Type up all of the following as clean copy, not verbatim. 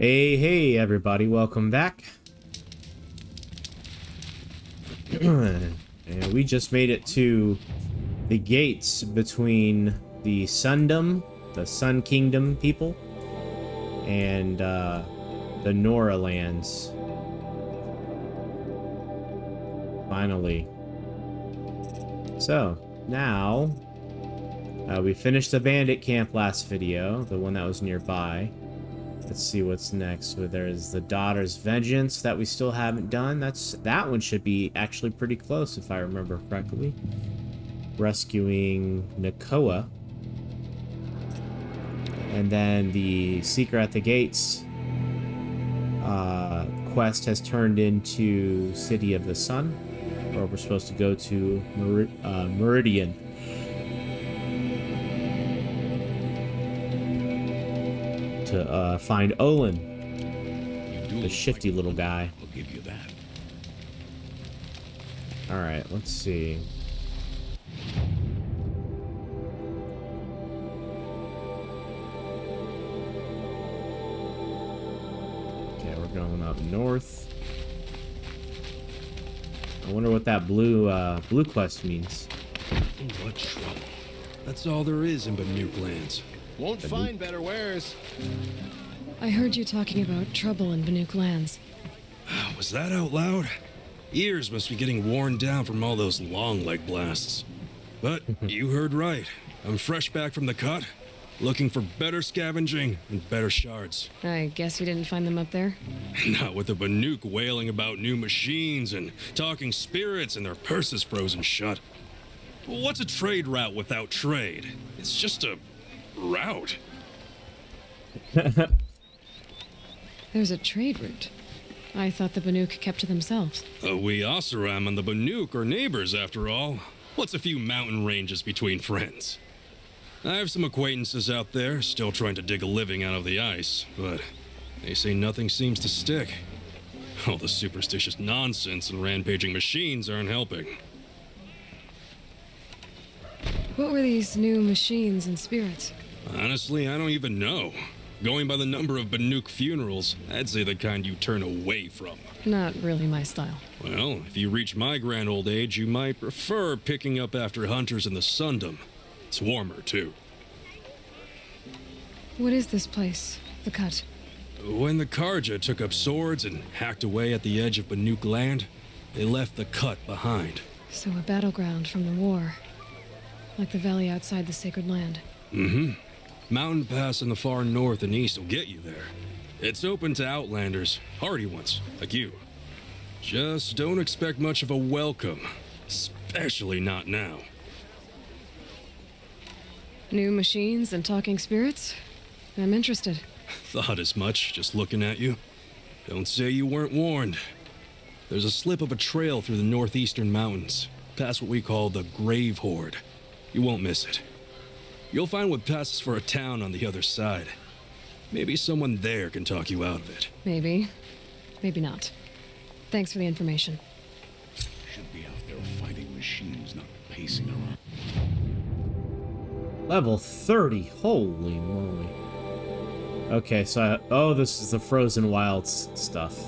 Hey, everybody, welcome back. And we just made it to the gates between the Sundom, the Sun Kingdom people, and the Nora lands. Finally. So, now, we finished the bandit camp last video, the one that was nearby. Let's see what's next. So there's the Daughter's Vengeance that we still haven't done. That one should be actually pretty close if I remember correctly. Rescuing Nakoa. And then the Seeker at the Gates quest has turned into City of the Sun, where we're supposed to go to Meridian. To find Olin, the shifty little guy. I'll give you that. All right, let's see. Okay, we're going up north. I wonder what that blue quest means. What trouble? That's all there is in Banuk lands. Won't find better wares. I heard you talking about trouble in Banuk lands. Was that out loud? Ears must be getting worn down from all those long leg blasts. But you heard right. I'm fresh back from the cut, looking for better scavenging and better shards. I guess you didn't find them up there? Not with the Banuk wailing about new machines and talking spirits and their purses frozen shut. What's a trade route without trade? It's just a route. There's a trade route. I thought the Banuk kept to themselves. We Oseram and the Banuk are neighbors, after all. What's a few mountain ranges between friends? I have some acquaintances out there, still trying to dig a living out of the ice, but they say nothing seems to stick. All the superstitious nonsense and rampaging machines aren't helping. What were these new machines and spirits? Honestly, I don't even know. Going by the number of Banuk funerals, I'd say the kind you turn away from. Not really my style. Well, if you reach my grand old age, you might prefer picking up after hunters in the Sundom. It's warmer, too. What is this place? The Cut? When the Carja took up swords and hacked away at the edge of Banuk land, they left the Cut behind. So a battleground from the war. Like the valley outside the Sacred Land. Mm-hmm. Mountain Pass in the far north and east will get you there. It's open to outlanders, hardy ones, like you. Just don't expect much of a welcome, especially not now. New machines and talking spirits? I'm interested. Thought as much, just looking at you. Don't say you weren't warned. There's a slip of a trail through the northeastern mountains, past what we call the Grave Horde. You won't miss it. You'll find what passes for a town on the other side. Maybe someone there can talk you out of it. Maybe. Maybe not. Thanks for the information. Should be out there fighting machines, not pacing around. Level 30. Holy moly. Okay, so oh, this is the Frozen Wilds stuff.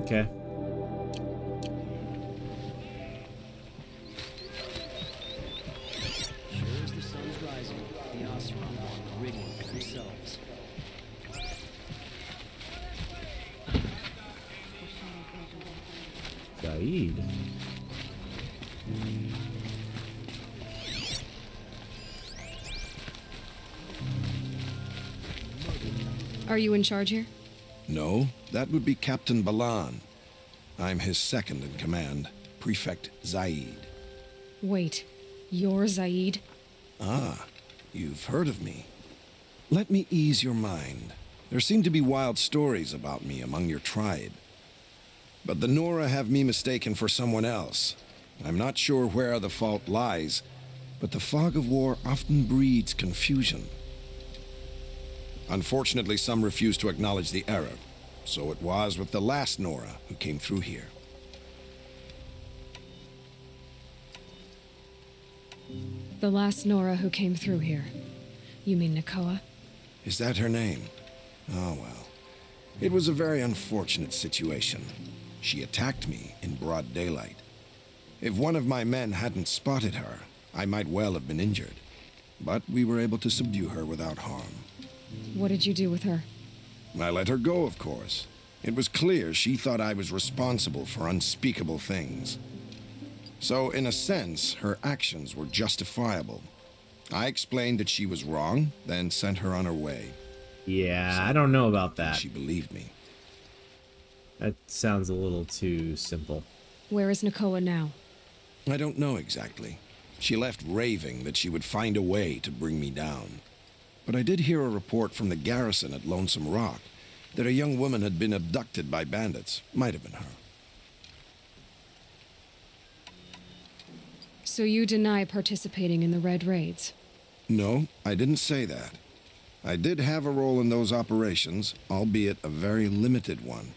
Okay. Sure as the sun's rising, the Oseram want Meridian for themselves. Saeed. Are you in charge here? No, that would be Captain Balan. I'm his second in command, Prefect Zaid. Wait, you're Zaid? Ah, you've heard of me. Let me ease your mind. There seem to be wild stories about me among your tribe. But the Nora have me mistaken for someone else. I'm not sure where the fault lies, but the fog of war often breeds confusion. Unfortunately, some refuse to acknowledge the error. So it was with the last Nora who came through here. The last Nora who came through here. You mean Nakoa? Is that her name? Oh, well. It was a very unfortunate situation. She attacked me in broad daylight. If one of my men hadn't spotted her, I might well have been injured. But we were able to subdue her without harm. What did you do with her? I let her go, of course. It was clear she thought I was responsible for unspeakable things. So, in a sense, her actions were justifiable. I explained that she was wrong, then sent her on her way. Yeah, I don't know about that. She believed me. That sounds a little too simple. Where is Nakoa now? I don't know exactly. She left raving that she would find a way to bring me down. But I did hear a report from the garrison at Lonesome Rock that a young woman had been abducted by bandits. Might have been her. So you deny participating in the Red Raids? No, I didn't say that. I did have a role in those operations, albeit a very limited one.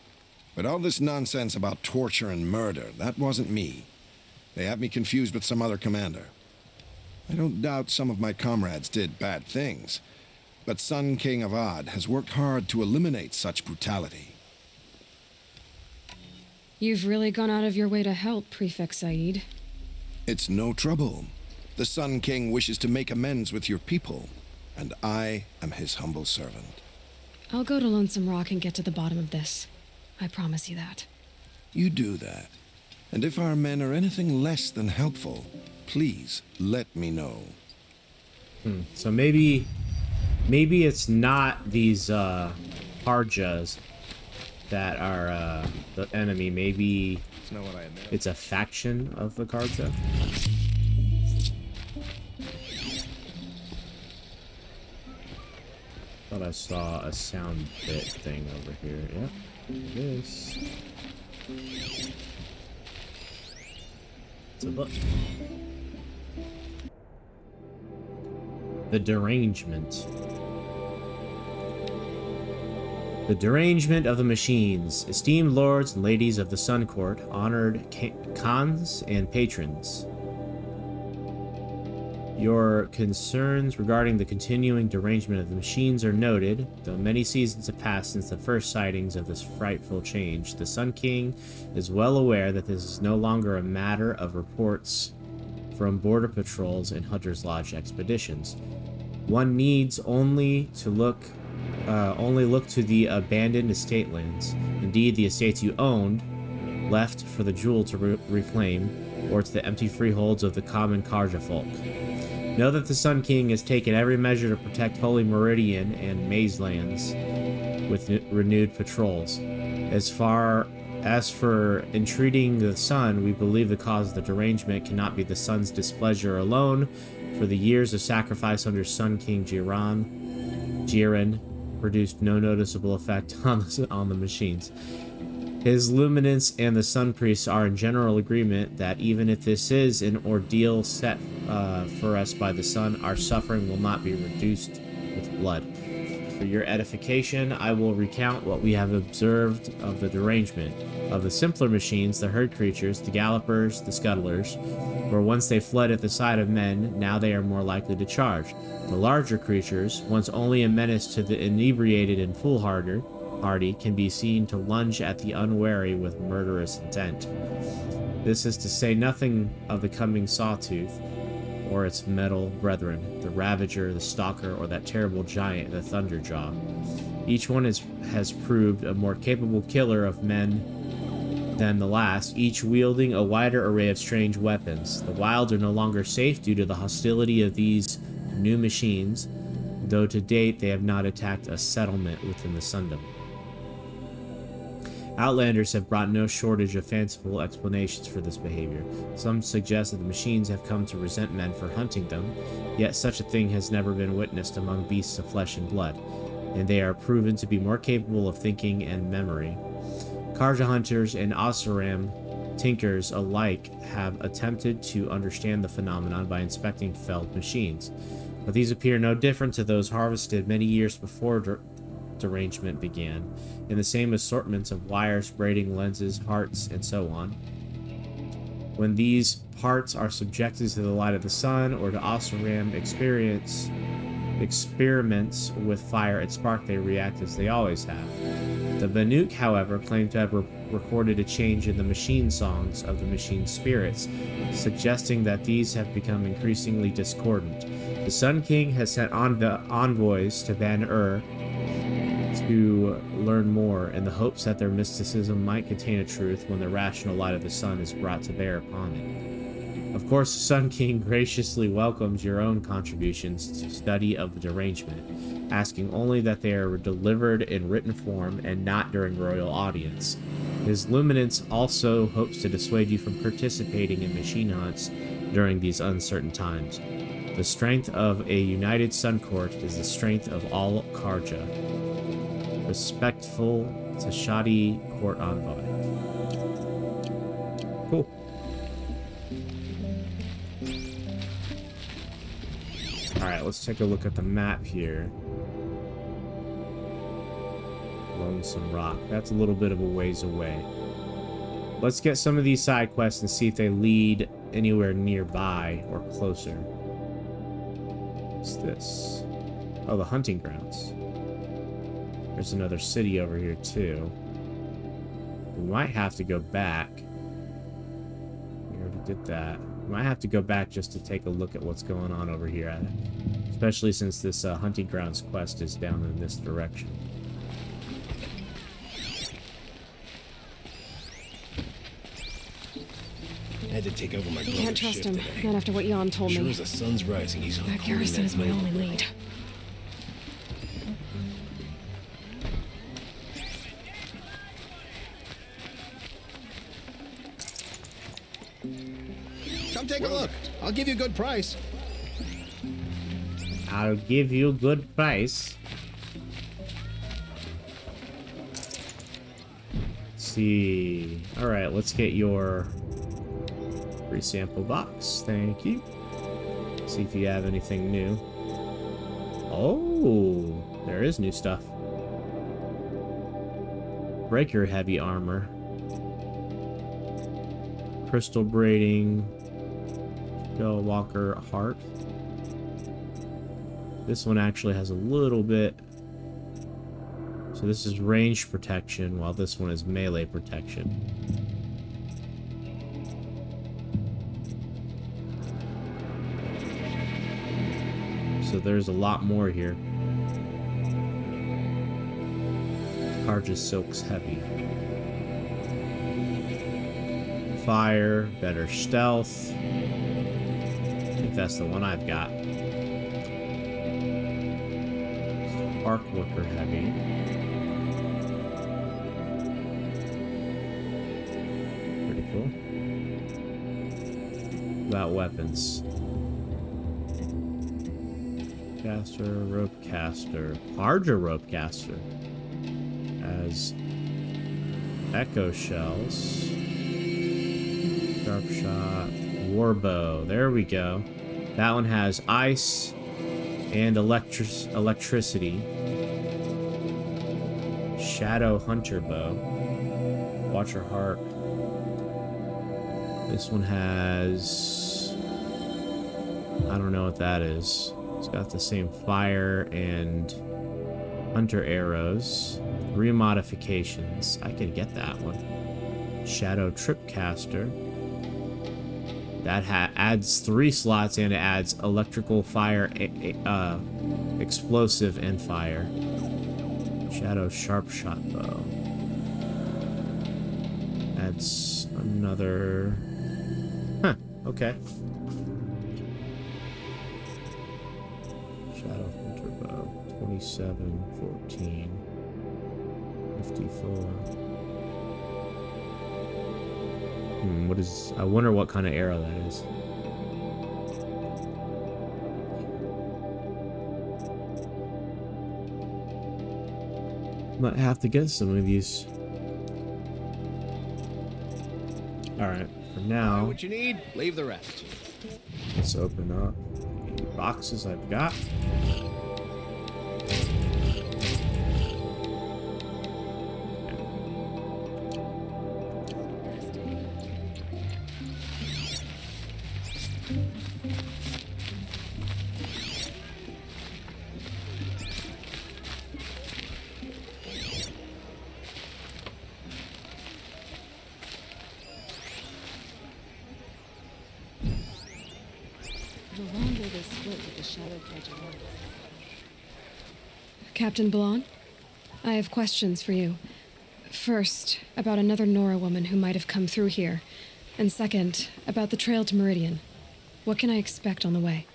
But all this nonsense about torture and murder, that wasn't me. They have me confused with some other commander. I don't doubt some of my comrades did bad things, but Sun King of Odd has worked hard to eliminate such brutality. You've really gone out of your way to help, Prefect Said. It's no trouble. The Sun King wishes to make amends with your people, and I am his humble servant. I'll go to Lonesome Rock and get to the bottom of this. I promise you that. You do that. And if our men are anything less than helpful, please let me know. So maybe it's not these Carjas that are the enemy. Maybe it's a faction of the Carja. Thought I saw a sound bit thing over here. Yep, it is. It's a book. The Derangement. The derangement of the machines. Esteemed lords and ladies of the Sun Court, honored khans and patrons. Your concerns regarding the continuing derangement of the machines are noted. Though many seasons have passed since the first sightings of this frightful change, the Sun King is well aware that this is no longer a matter of reports from border patrols and Hunter's Lodge expeditions. One needs only look to the abandoned estate lands, indeed the estates you owned, left for the jewel to reclaim, or to the empty freeholds of the common Carja folk. Know that the Sun King has taken every measure to protect Holy Meridian and Maze lands with renewed patrols. As for entreating the Sun, we believe the cause of the derangement cannot be the Sun's displeasure alone, for the years of sacrifice under Sun King Jiren produced no noticeable effect on the machines. His luminance and the Sun Priests are in general agreement that even if this is an ordeal set for us by the Sun, our suffering will not be reduced with blood. For your edification, I will recount what we have observed of the derangement. Of the simpler machines, the herd creatures, the gallopers, the scuttlers, where once they fled at the sight of men, now they are more likely to charge. The larger creatures, once only a menace to the inebriated and foolhardy, can be seen to lunge at the unwary with murderous intent. This is to say nothing of the coming Sawtooth, or its metal brethren, the Ravager, the Stalker, or that terrible giant, the Thunderjaw. Each one has proved a more capable killer of men than the last, each wielding a wider array of strange weapons. The wilds are no longer safe due to the hostility of these new machines, though to date they have not attacked a settlement within the Sundom. Outlanders have brought no shortage of fanciful explanations for this behavior. Some suggest that the machines have come to resent men for hunting them, yet such a thing has never been witnessed among beasts of flesh and blood, and they are proven to be more capable of thinking and memory. Carja hunters and Oseram tinkers alike have attempted to understand the phenomenon by inspecting felled machines, but these appear no different to those harvested many years before derangement began, in the same assortments of wires, braiding, lenses, hearts, and so on. When these parts are subjected to the light of the sun or to Oseram experience, experiments with fire and spark, they react as they always have. The Banuk, however, claim to have recorded a change in the machine songs of the machine spirits, suggesting that these have become increasingly discordant. The Sun King has sent envoys to Ban-Ur to learn more, in the hopes that their mysticism might contain a truth when the rational light of the sun is brought to bear upon it. Of course, the Sun King graciously welcomes your own contributions to study of the derangement, asking only that they are delivered in written form and not during royal audience. His Luminance also hopes to dissuade you from participating in machine hunts during these uncertain times. The strength of a united Sun Court is the strength of all Carja. Respectful Tashadi Court Envoy. Cool. Alright, let's take a look at the map here. Lonesome Rock. That's a little bit of a ways away. Let's get some of these side quests and see if they lead anywhere nearby or closer. What's this? Oh, the hunting grounds. There's another city over here, too. We might have to go back. We already did that. We might have to go back just to take a look at what's going on over here. Especially since this hunting grounds quest is down in this direction. I had to take over my I can't brother's trust shift him. today. Not after what Jan told Sure me. as the sun's rising, he's That garrison is my only lead. Come take a look. I'll give you a good price. I'll give you a good price. Let's see. Alright, let's get your free sample box. Thank you. See if you have anything new. Oh, there is new stuff. Breaker heavy armor. Crystal braiding. Shell Walker heart. This one actually has a little bit. So this is range protection, while this one is melee protection. So there's a lot more here. Carja Silk's heavy. Fire, better stealth. I think that's the one I've got. Arc Worker heavy. Pretty cool. About weapons. Caster, rope caster, Carja rope caster. As echo shells. Sharp shot. Warbow. There we go. That one has ice and electricity. Shadow Hunter bow. Watcher Heart. This one has... I don't know what that is. It's got the same fire and hunter arrows. 3 modifications. I could get that one. Shadow Tripcaster. That adds 3 slots and it adds electrical, fire, explosive, and fire. Shadow Sharp Shot bow. Adds another... Huh, okay. Shadow Hunter bow. 27, 14, 54. What is... I wonder what kind of arrow that is. Might have to get some of these. Alright, for now, What you need, leave the rest. let's open up the boxes I've got. Captain Blon, I have questions for you. First, about another Nora woman who might have come through here. And second, about the trail to Meridian. What can I expect on the way?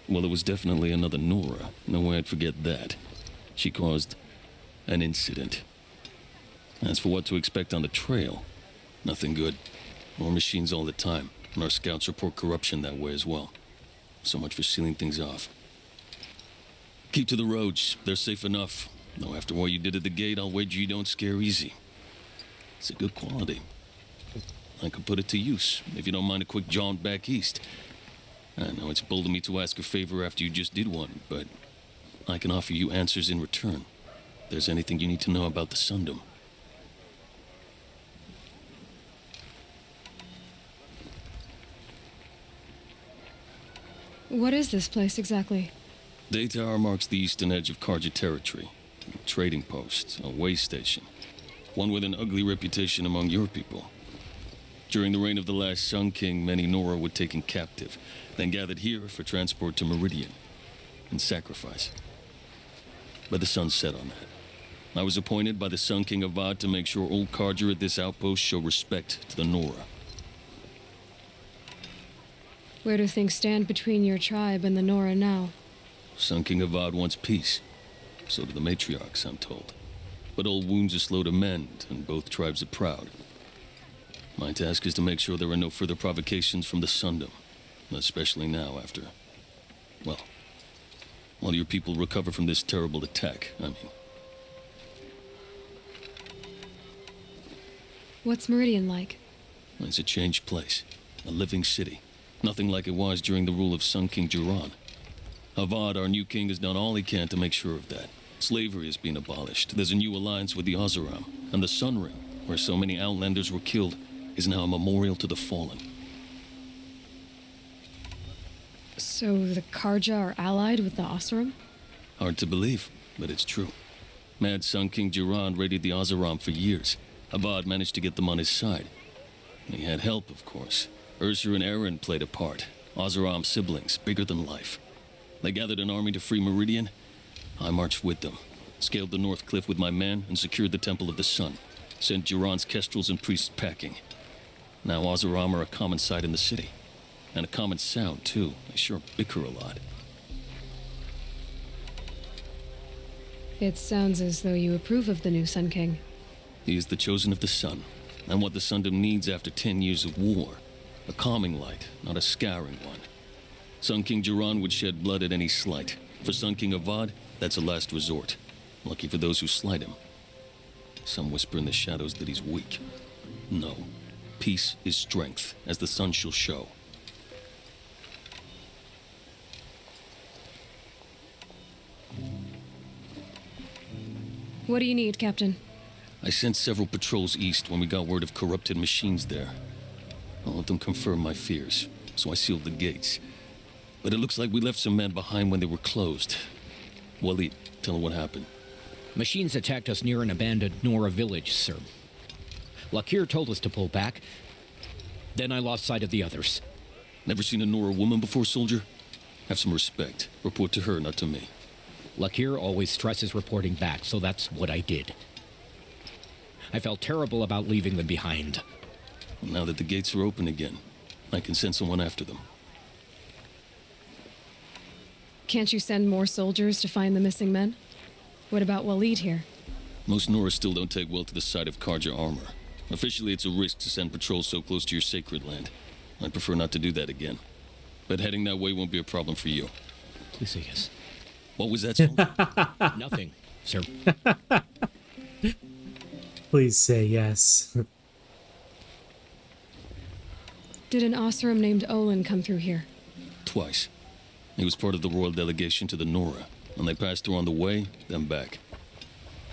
Well, it was definitely another Nora. No way I'd forget that. She caused an incident. As for what to expect on the trail, nothing good. More machines all the time, and our scouts report corruption that way as well. So much for sealing things off. Keep to the roads. They're safe enough. Though after what you did at the gate, I'll wager you don't scare easy. It's a good quality. I could put it to use, if you don't mind a quick jaunt back east. I know it's bold of me to ask a favor after you just did one, but I can offer you answers in return. If there's anything you need to know about the Sundom. What is this place exactly? Daytower marks the eastern edge of Carja territory. A trading post, a way station. One with an ugly reputation among your people. During the reign of the last Sun King, many Nora were taken captive, then gathered here for transport to Meridian, and sacrifice. But the sun set on that. I was appointed by the Sun King Avad to make sure old Carja at this outpost show respect to the Nora. Where do things stand between your tribe and the Nora now? Sun King Avad wants peace. So do the matriarchs, I'm told. But old wounds are slow to mend, and both tribes are proud. My task is to make sure there are no further provocations from the Sundom. Especially now after... well, while your people recover from this terrible attack, I mean. What's Meridian like? It's a changed place. A living city. Nothing like it was during the rule of Sun King Jiran. Avad, our new king, has done all he can to make sure of that. Slavery has been abolished. There's a new alliance with the Oseram. And the Sun Ring, where so many Outlanders were killed, is now a memorial to the fallen. So the Carja are allied with the Oseram? Hard to believe, but it's true. Mad Sun King Jiran raided the Oseram for years. Avad managed to get them on his side. He had help, of course. Ursur and Eren played a part. Oseram siblings, bigger than life. They gathered an army to free Meridian. I marched with them, scaled the North Cliff with my men, and secured the Temple of the Sun. Sent Jiran's kestrels and priests packing. Now Oseram are a common sight in the city. And a common sound, too. They sure bicker a lot. It sounds as though you approve of the new Sun King. He is the chosen of the Sun, and what the Sundom needs after 10 years of war. A calming light, not a scouring one. Sun King Jiran would shed blood at any slight. For Sun King Avad, that's a last resort. Lucky for those who slight him. Some whisper in the shadows that he's weak. No. Peace is strength, as the sun shall show. What do you need, Captain? I sent several patrols east when we got word of corrupted machines there. All of them confirmed my fears, so I sealed the gates. But it looks like we left some men behind when they were closed. Waleed, tell them what happened. Machines attacked us near an abandoned Nora village, sir. Lakir told us to pull back. Then I lost sight of the others. Never seen a Nora woman before, soldier? Have some respect. Report to her, not to me. Lakir always stresses reporting back, so that's what I did. I felt terrible about leaving them behind. Well, now that the gates are open again, I can send someone after them. Can't you send more soldiers to find the missing men? What about Waleed here? Most Nora still don't take well to the sight of Carja armor. Officially, it's a risk to send patrols so close to your sacred land. I'd prefer not to do that again. But heading that way won't be a problem for you. Please say yes. What was that, soldier? Nothing, sir. Please say yes. Did an Oseram named Olin come through here? Twice. He was part of the royal delegation to the Nora, and they passed through on the way, then back.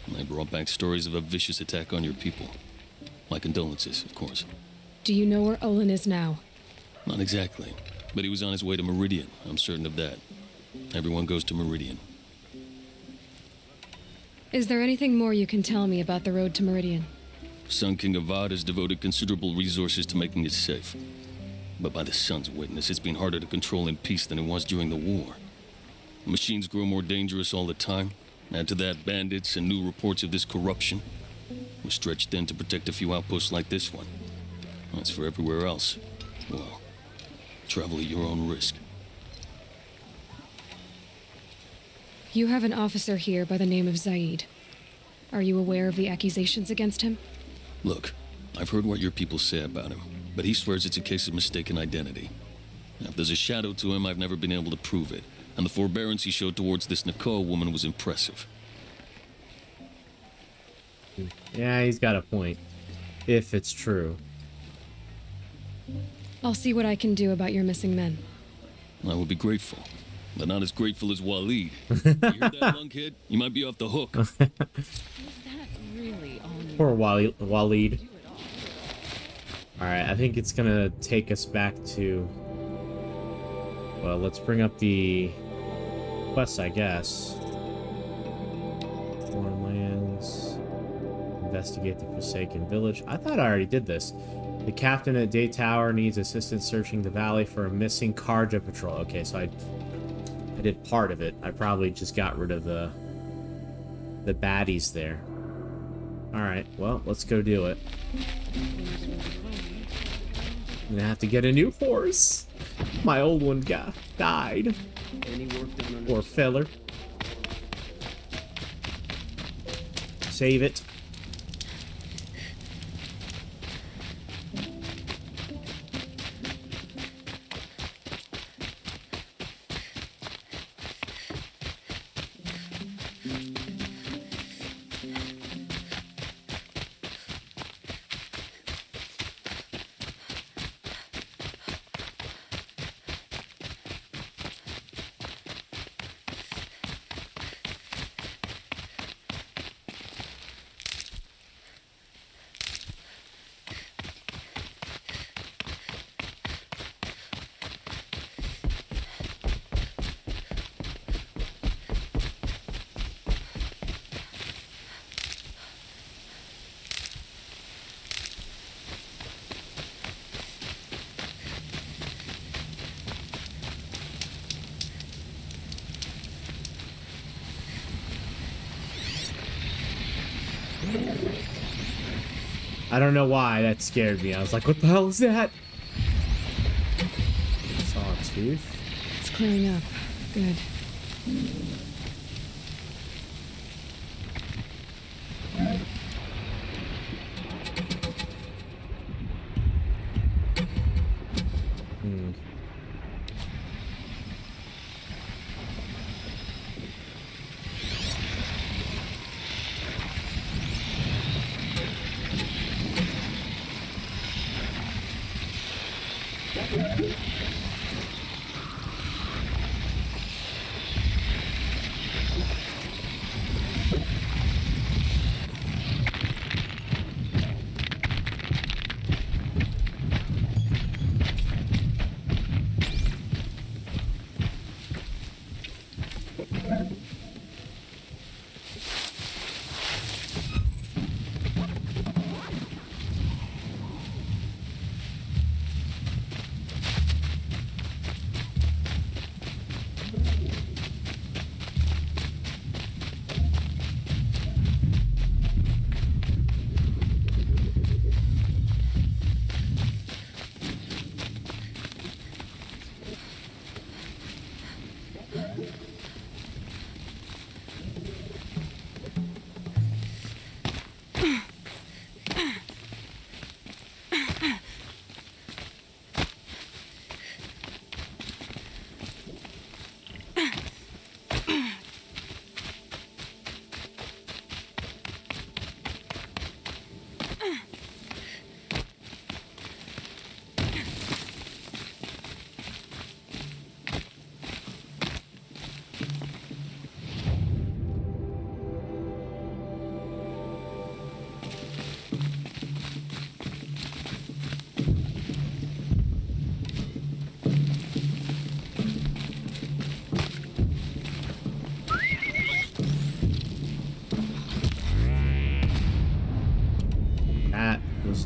And they brought back stories of a vicious attack on your people. My condolences, of course. Do you know where Olin is now? Not exactly, but he was on his way to Meridian, I'm certain of that. Everyone goes to Meridian. Is there anything more you can tell me about the road to Meridian? Sun King Avad has devoted considerable resources to making it safe. but by the sun's witness, it's been harder to control in peace than it was during the war. Machines grow more dangerous all the time. Add to that bandits and new reports of this corruption. We're stretched thin to protect a few outposts like this one. As for everywhere else, well, travel at your own risk. You have an officer here by the name of Zaid. Are you aware of the accusations against him? Look, I've heard what your people say about him, but he swears it's a case of mistaken identity. Now, if there's a shadow to him, I've never been able to prove it, and the forbearance he showed towards this Nakoa woman was impressive. Yeah, he's got a point. If it's true. I'll see what I can do about your missing men. I would be grateful, but not as grateful as Waleed. You hear that, lunkhead? You might be off the hook. Was that really on Poor Waleed. Alright, I think it's gonna take us back to... Well, let's bring up the quest, I guess. Foreign lands. Investigate the Forsaken Village. I thought I already did this. The captain at Daytower needs assistance searching the valley for a missing Carja patrol. Okay, so I did part of it. I probably just got rid of the baddies there. Alright, well, let's go do it. I'm gonna have to get a new horse. My old one died. Poor feller. Save it. I don't know why that scared me. I was like, what the hell is that? Sawtooth. It's clearing up. Good.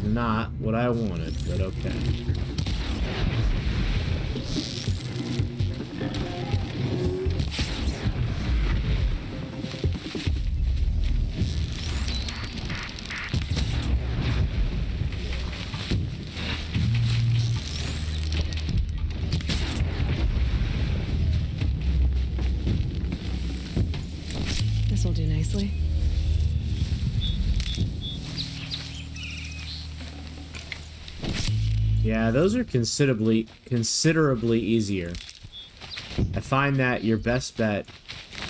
Not what I wanted, but okay. This'll do nicely. Yeah, those are considerably easier. I find that your best bet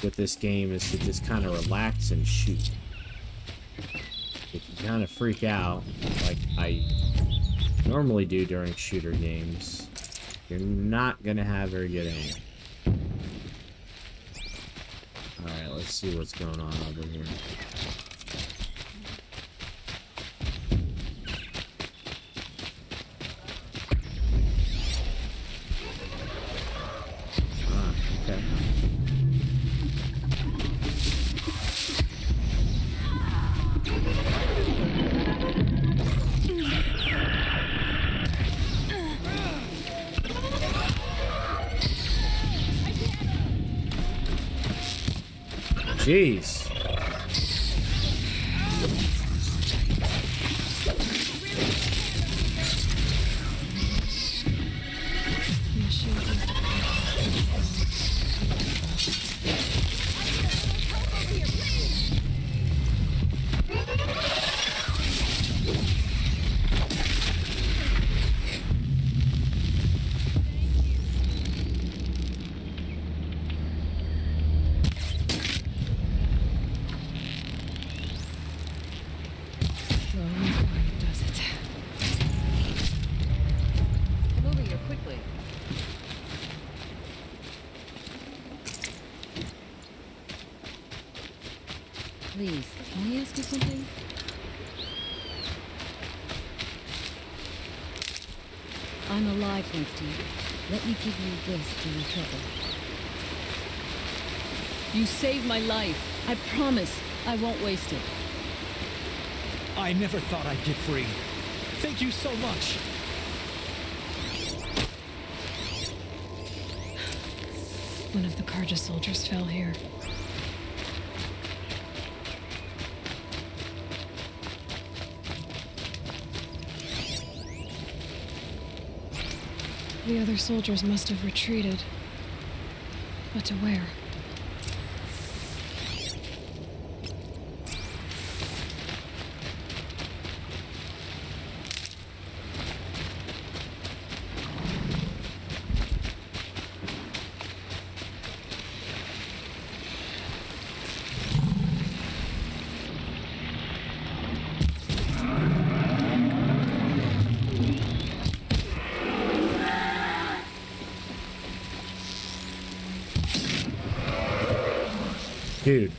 with this game is to just kind of relax and shoot. If you kind of freak out, like I normally do during shooter games, you're not gonna have very good aim. Alright, let's see what's going on over here. Okay. Jeez. Please, can I ask you something? I'm alive thanks to you. Let me give you this to recover. You saved my life. I promise I won't waste it. I never thought I'd get free. Thank you so much. One of the Carja soldiers fell here. The other soldiers must have retreated. But to where? Dude.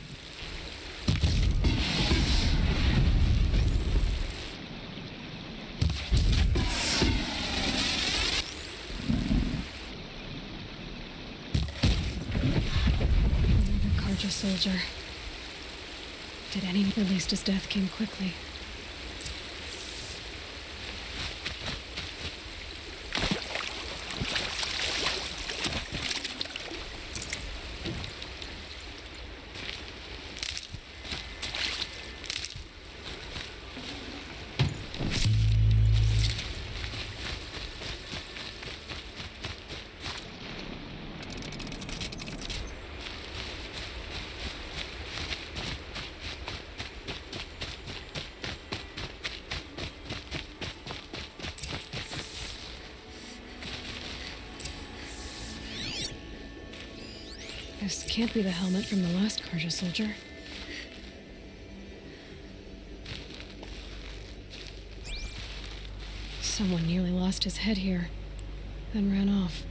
Another Carja soldier. Did anyone released his death came quickly? This can't be the helmet from the last Carja soldier. Someone nearly lost his head here, then ran off.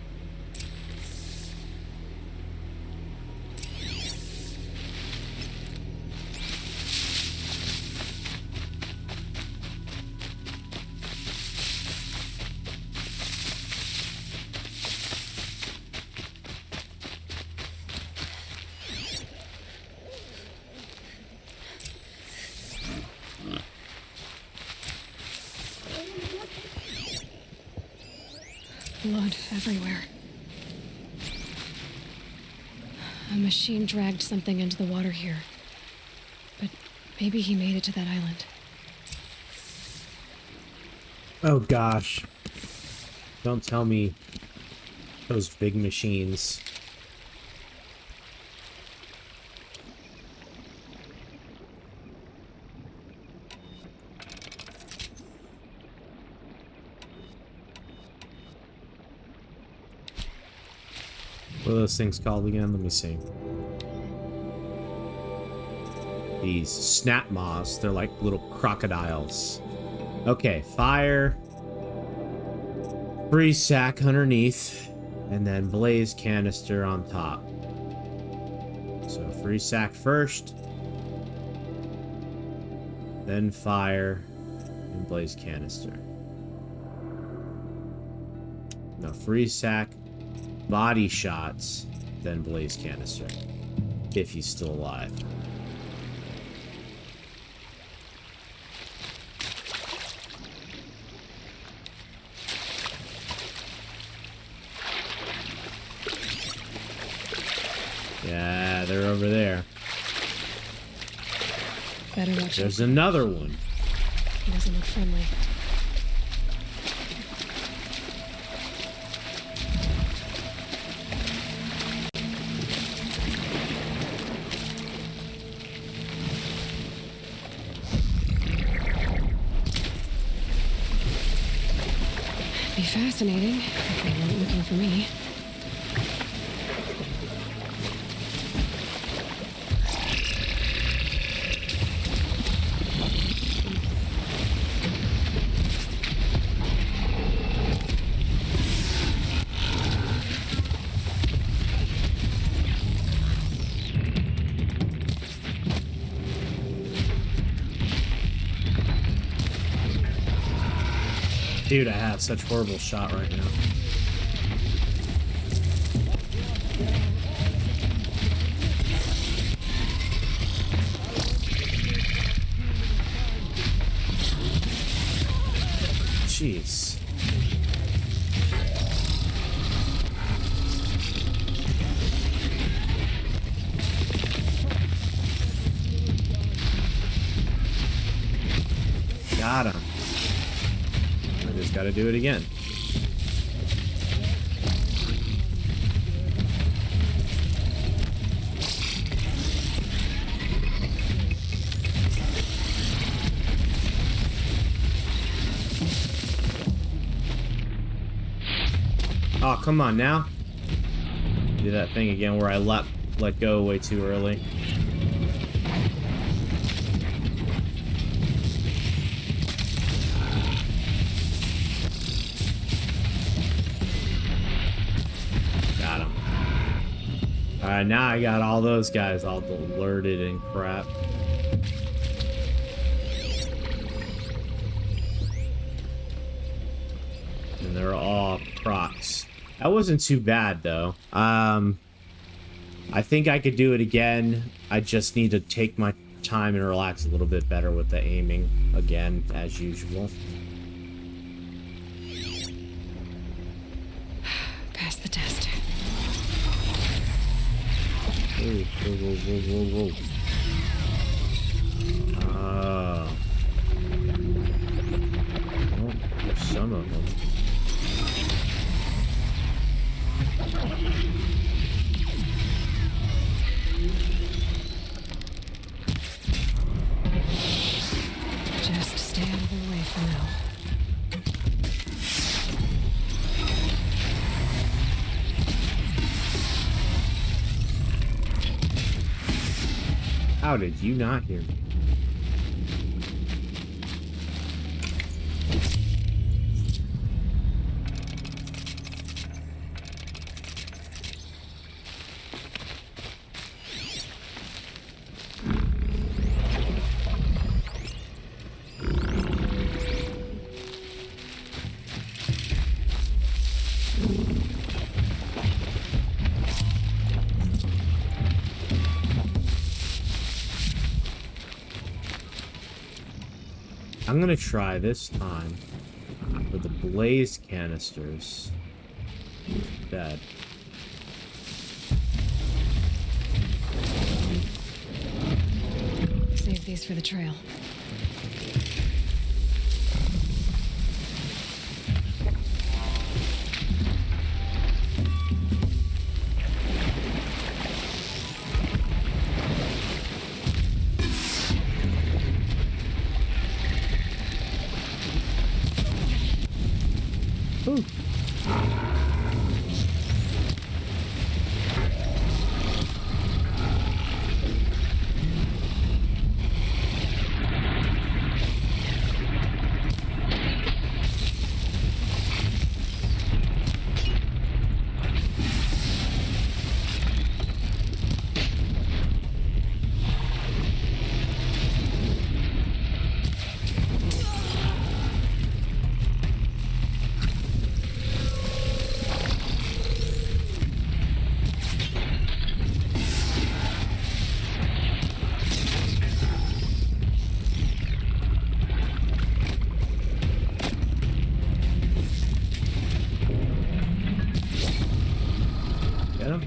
blood everywhere. A machine dragged something into the water here. But maybe he made it to that island. Oh gosh. Don't tell me those big machines. What are those things called again? Let me see. These snap moths. They're like little crocodiles. Okay, fire. Freeze sack underneath. And then blaze canister on top. So freeze sack first. Then fire. And blaze canister. No, freeze sack. Body shots, then blaze canister. If he's still alive. Yeah, they're over there. Better watch out. There's another one. He doesn't look friendly. Be fascinating if they weren't looking for me. Dude, I have such horrible shot right now. Jeez. Got him. I just gotta do it again. Oh, come on now. Do that thing again where I let go way too early. Got him. Alright, now I got all those guys all alerted and crap. And they're all procs. That wasn't too bad, though. I think I could do it again. I just need to take my time and relax a little bit better with the aiming again, as usual. Pass the test. Whoa, whoa, whoa, whoa, whoa, whoa. Oh. Well, there's some of them. Just stay out of their way for now. How did you not hear me? I'm gonna try this time with the blaze canisters. Dead. Save these for the trail. Ooh. Get him?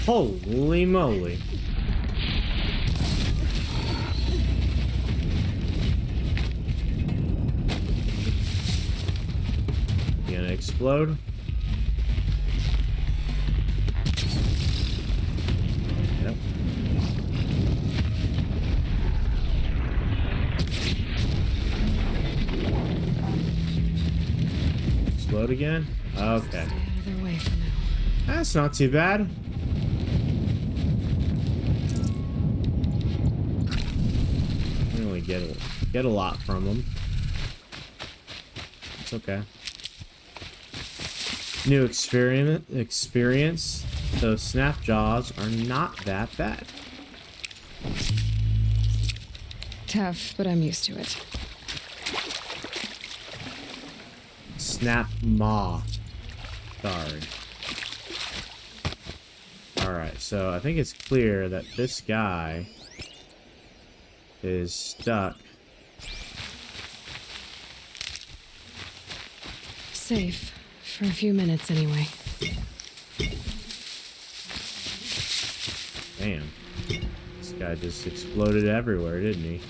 Holy moly. You gonna explode? Yep. Explode again? Okay. Stay out of their way for now. That's not too bad. Didn't really get a lot from them. It's okay. New experience. Those snap jaws are not that bad. Tough, but I'm used to it. Snap maw. Sorry. Alright, so I think it's clear that this guy is stuck. Safe. For a few minutes, anyway. Damn. This guy just exploded everywhere, didn't he?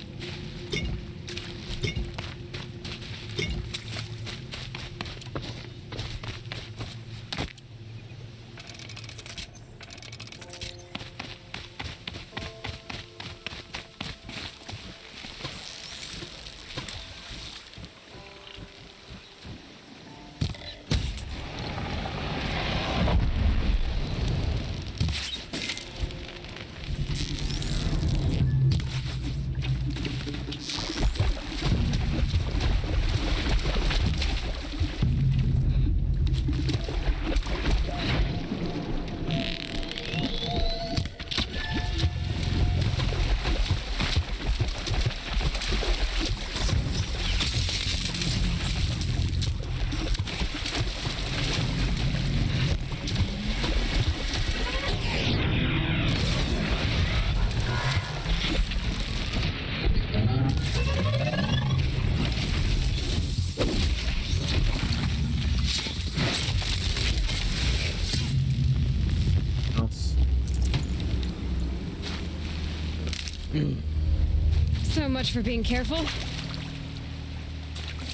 So much for being careful.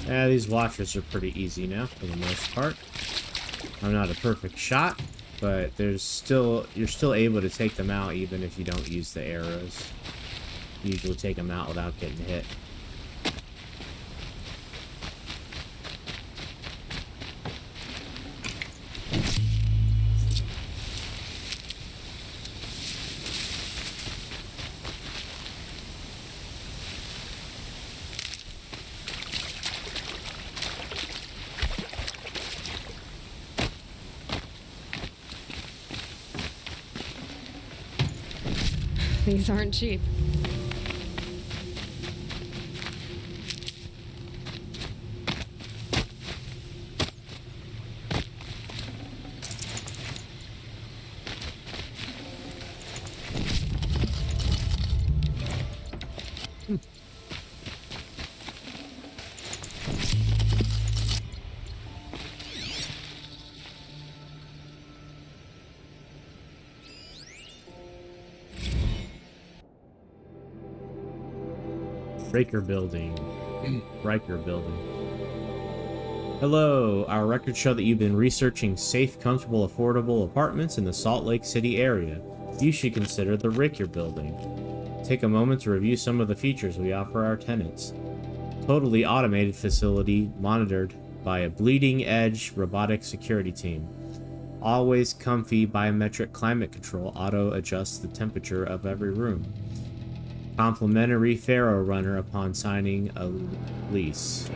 Yeah, these watchers are pretty easy now, for the most part. I'm not a perfect shot, but you're still able to take them out even if you don't use the arrows. You usually take them out without getting hit. These aren't cheap. Riker Building. Riker Building. Hello. Our records show that you've been researching safe, comfortable, affordable apartments in the Salt Lake City area. You should consider the Riker Building. Take a moment to review some of the features we offer our tenants. Totally automated facility monitored by a bleeding-edge robotic security team. Always comfy biometric climate control auto-adjusts the temperature of every room. Complimentary Pharaoh runner upon signing a lease.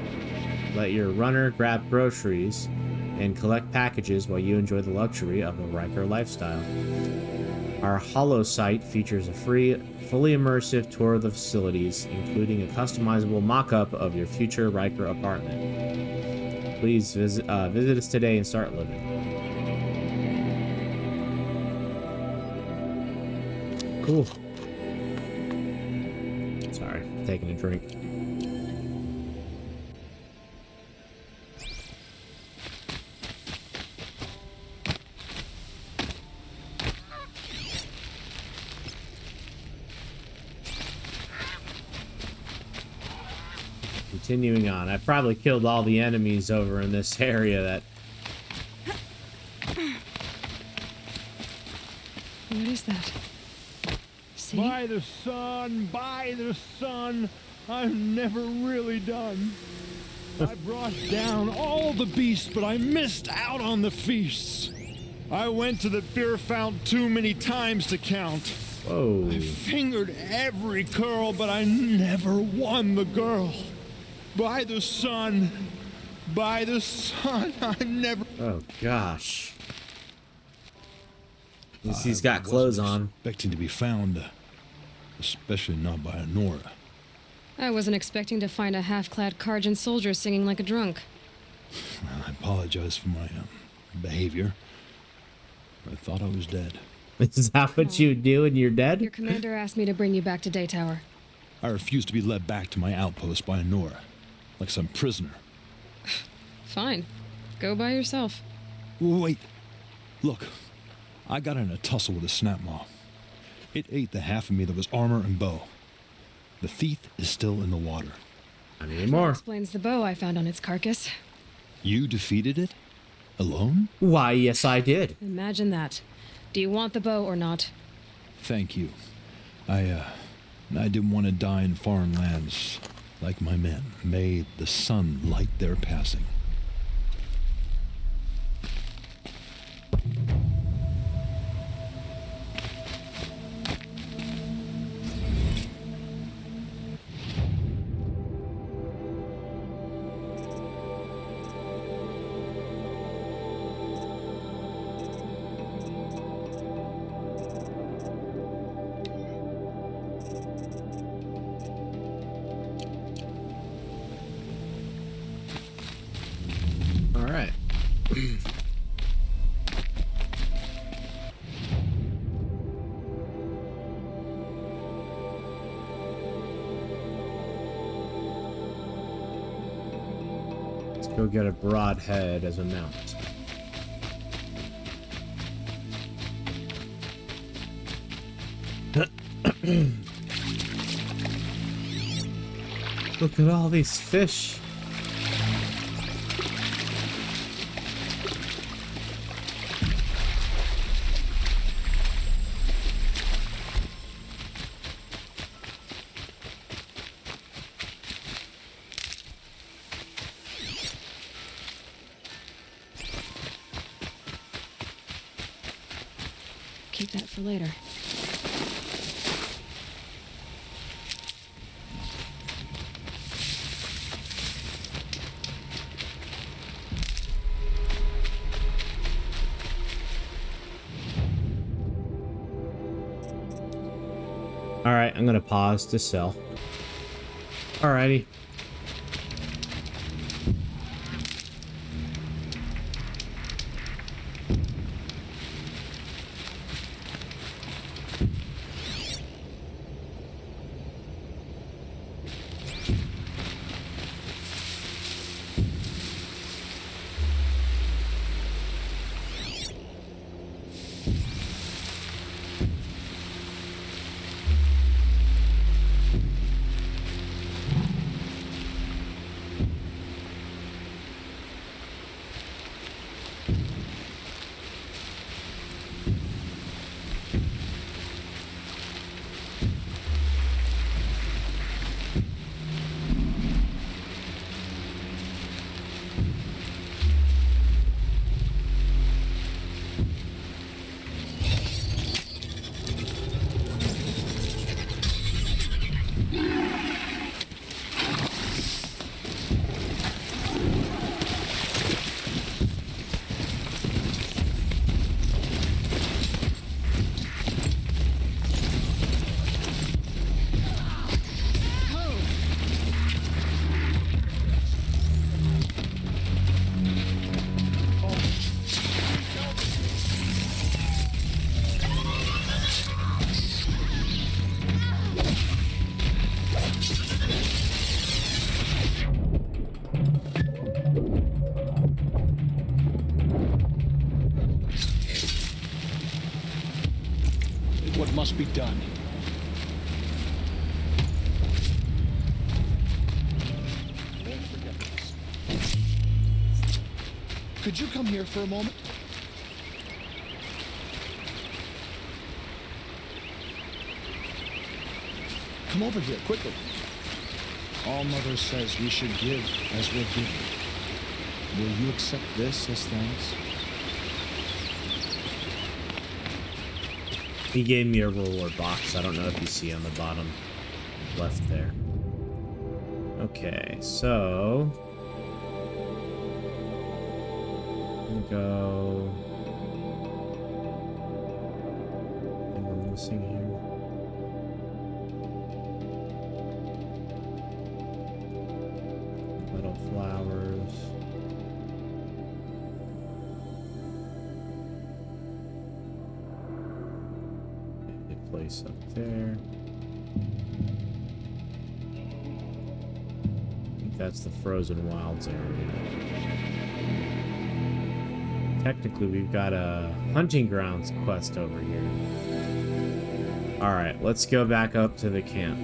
Let your runner grab groceries and collect packages while you enjoy the luxury of a Riker lifestyle. Our Hollow site features a free, fully immersive tour of the facilities, including a customizable mock-up of your future Riker apartment. Please visit us today and start living. Cool. Sorry, taking a drink. Continuing on. I probably killed all the enemies over in this area that... What is that? See? By the sun, I'm never really done. I brought down all the beasts, but I missed out on the feasts. I went to the beer fount too many times to count. Whoa. I fingered every curl, but I never won the girl. By the sun, I'm never... Oh, gosh. At least he's got clothes on. Expecting to be found, especially not by a Nora. I wasn't expecting to find a half-clad Carjan soldier singing like a drunk. I apologize for my behavior. I thought I was dead. Is that what you do when you're dead? Your commander asked me to bring you back to Daytower. I refused to be led back to my outpost by a Nora, like some prisoner. Fine. Go by yourself. Wait. Look. I got in a tussle with a snapmaw. It ate the half of me that was armor and bow. The thief is still in the water. Not anymore. Explains the bow I found on its carcass. You defeated it? Alone? Why, yes, I did. Imagine that. Do you want the bow or not? Thank you. I didn't want to die in foreign lands like my men. May the sun light their passing. All right. Let's go get a broadhead as a mount. Look at all these fish. Keep that for later. All right, I'm gonna pause to sell. Alrighty. must be done. I won't forget this. Could you come here for a moment? Come over here, quickly. All Mother says we should give as we're given. Will you accept this as thanks? He gave me a reward box. I don't know if you see on the bottom left there. Okay, so... go... And we're missing here. Little flowers. A place up there. I think that's the Frozen Wilds area. Technically, we've got a hunting grounds quest over here. Alright, let's go back up to the camp.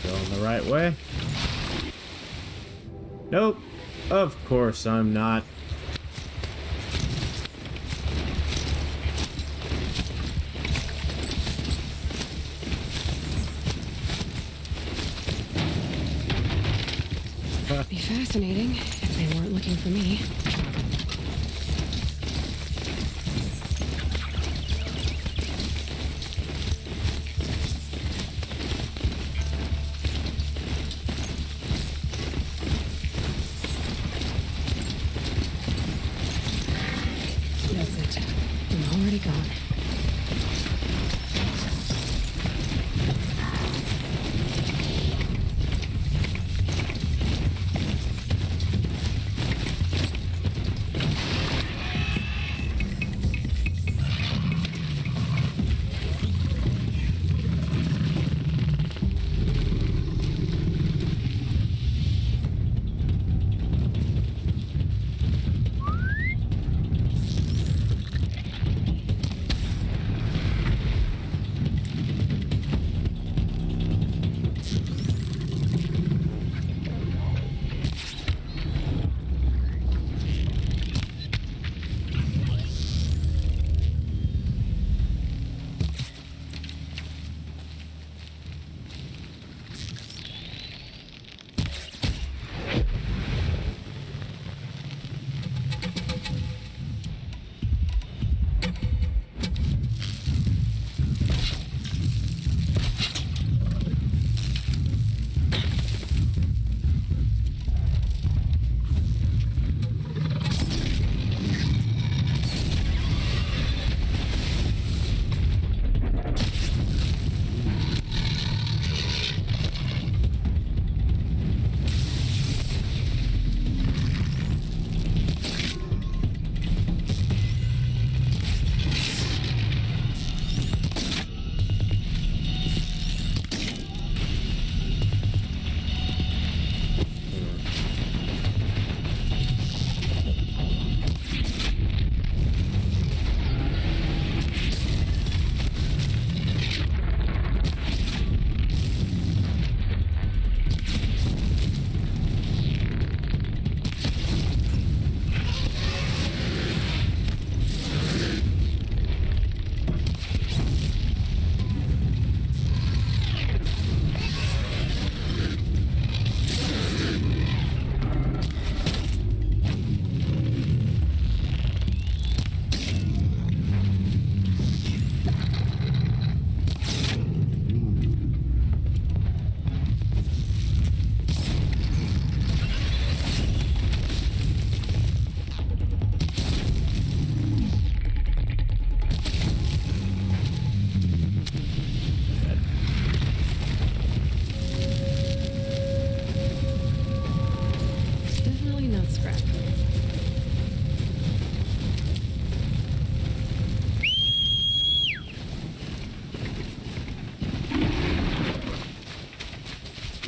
Going the right way? Nope. Of course I'm not. Be fascinating if they weren't looking for me. That's it. I'm already gone.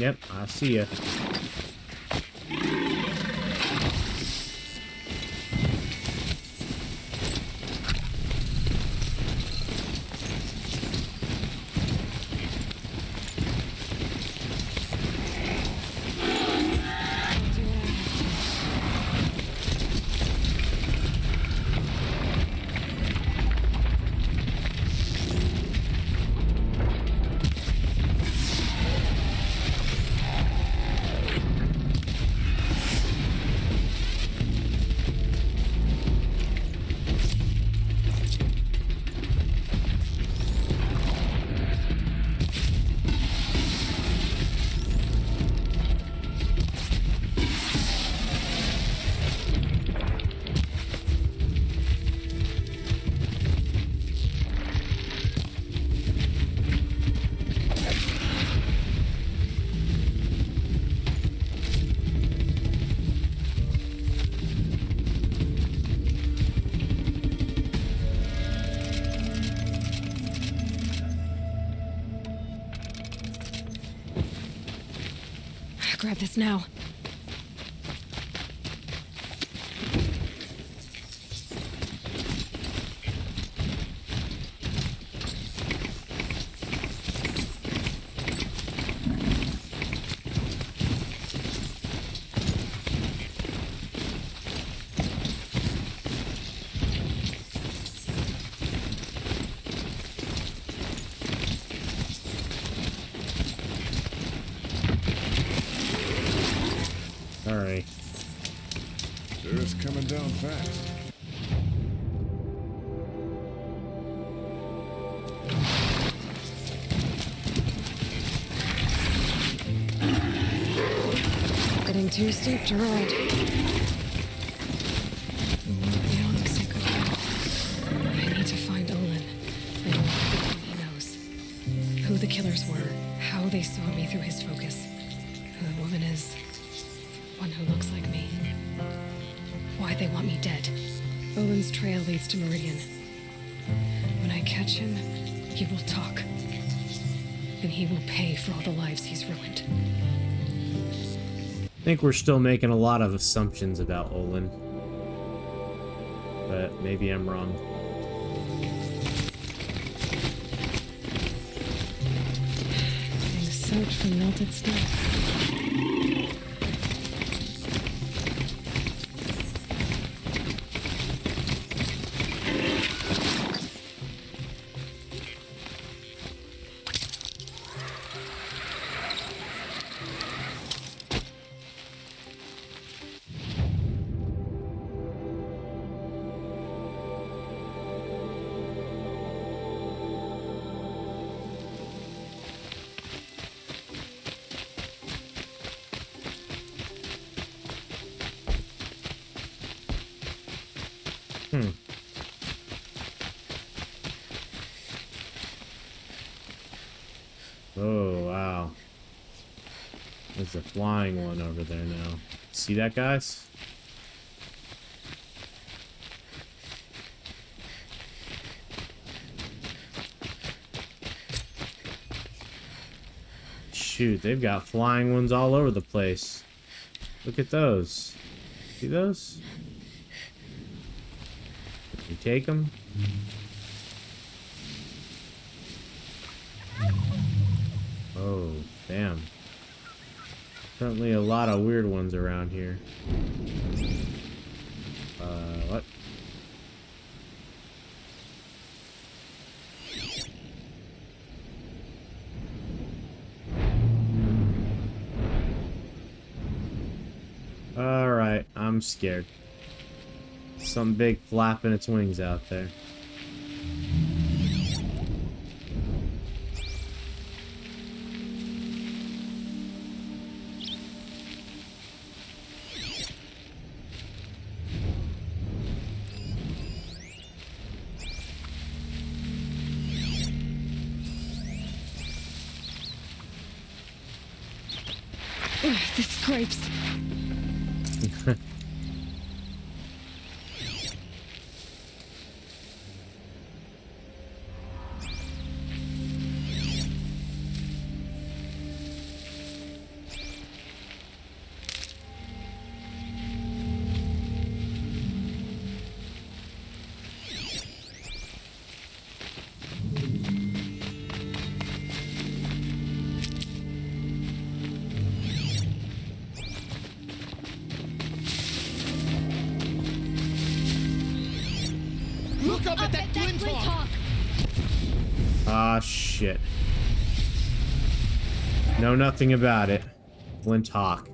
Yep, I see ya. Grab this now. Alright. Sure, it's coming down fast. Getting too steep to ride. You don't look so good now. I need to find Olin. And everything he knows. Who the killers were. How they saw me through his focus. Who the woman is. One who looks like me. Why they want me dead. Olin's trail leads to Meridian. When I catch him, he will talk. And he will pay for all the lives he's ruined. I think we're still making a lot of assumptions about Olin. But maybe I'm wrong. Things soaked from melted stuff. Oh, wow. There's a flying one over there now. See that, guys? Shoot, they've got flying ones all over the place. Look at those. See those? Can you take them? Oh, damn. Certainly a lot of weird ones around here. What? Alright, I'm scared. Some big flapping its wings out there. Ugh, this scrapes. Look up at that Glinthawk! Ah, shit. Know nothing about it. Glinthawk.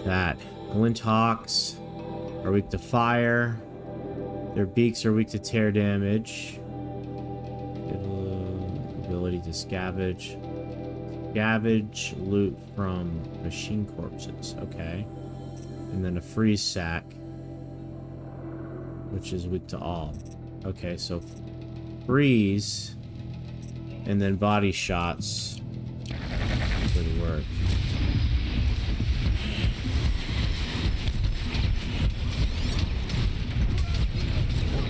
That. Glinthawks are weak to fire. Their beaks are weak to tear damage. Ability to scavenge. Scavenge loot from machine corpses. Okay. And then a freeze sack, which is weak to all. Okay, so freeze and then body shots would work.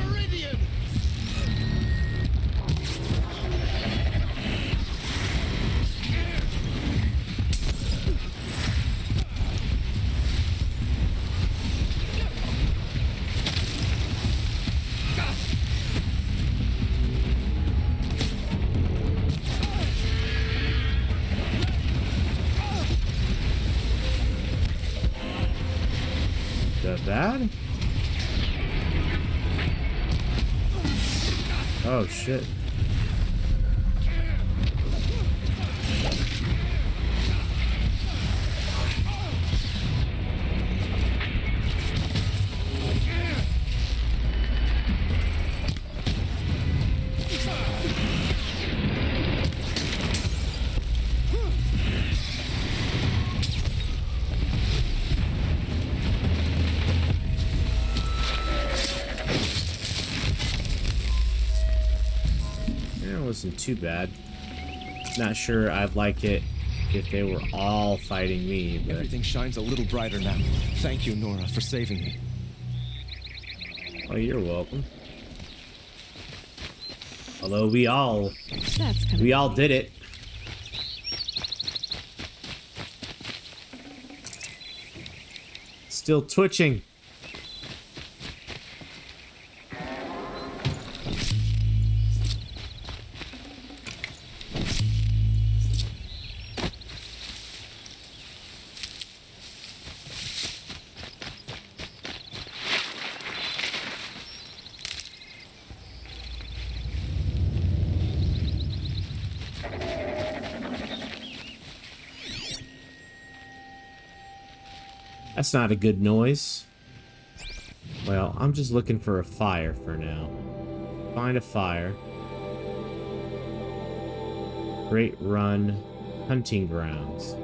Meridian! That bad? Oh shit. Wasn't too bad. Not sure I'd like it if they were all fighting me, but... Everything shines a little brighter now. Thank you, Nora, for saving me. Oh, you're welcome. Although we all did it. Still twitching. That's not a good noise. Well, I'm just looking for a fire for now. Find a fire. Great Run Hunting Grounds.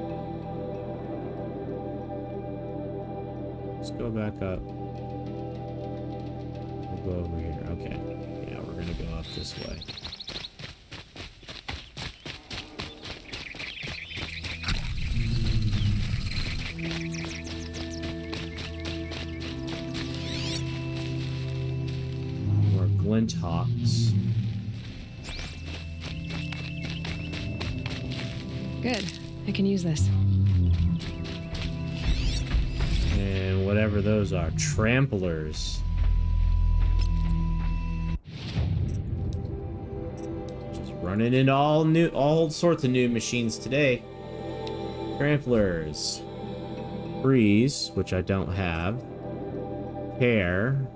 Let's go back up. We'll go over here. Okay. Yeah, we're gonna go up this way. Glinthawks. Good. I can use this. And whatever those are. Tramplers. Just running into all sorts of new machines today. Tramplers. Freeze, which I don't have. Tear.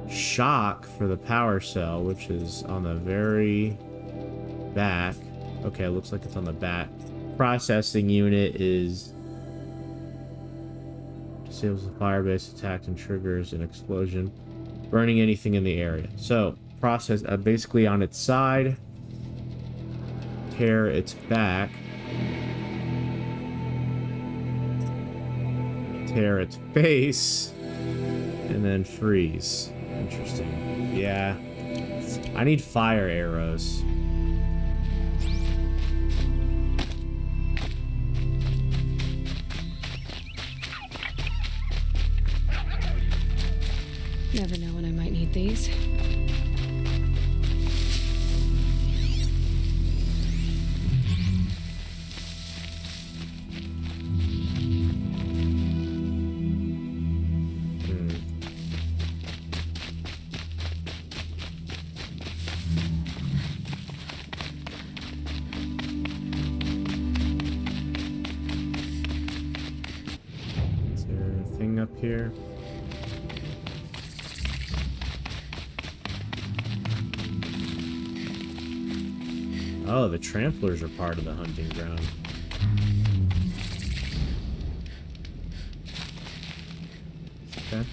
Shock for the power cell, which is on the very back. Okay, looks like it's on the back. Processing unit is disables the fire-based attack and triggers an explosion, burning anything in the area. So process basically on its side, tear its back, tear its face, and then freeze. Interesting. Yeah. I need fire arrows. Never know when I might need these. up here? Oh, the tramplers are part of the hunting ground. Okay.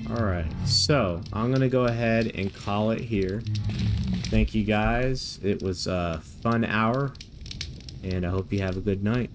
Alright, so I'm gonna go ahead and call it here. Thank you guys. It was a fun hour, and I hope you have a good night.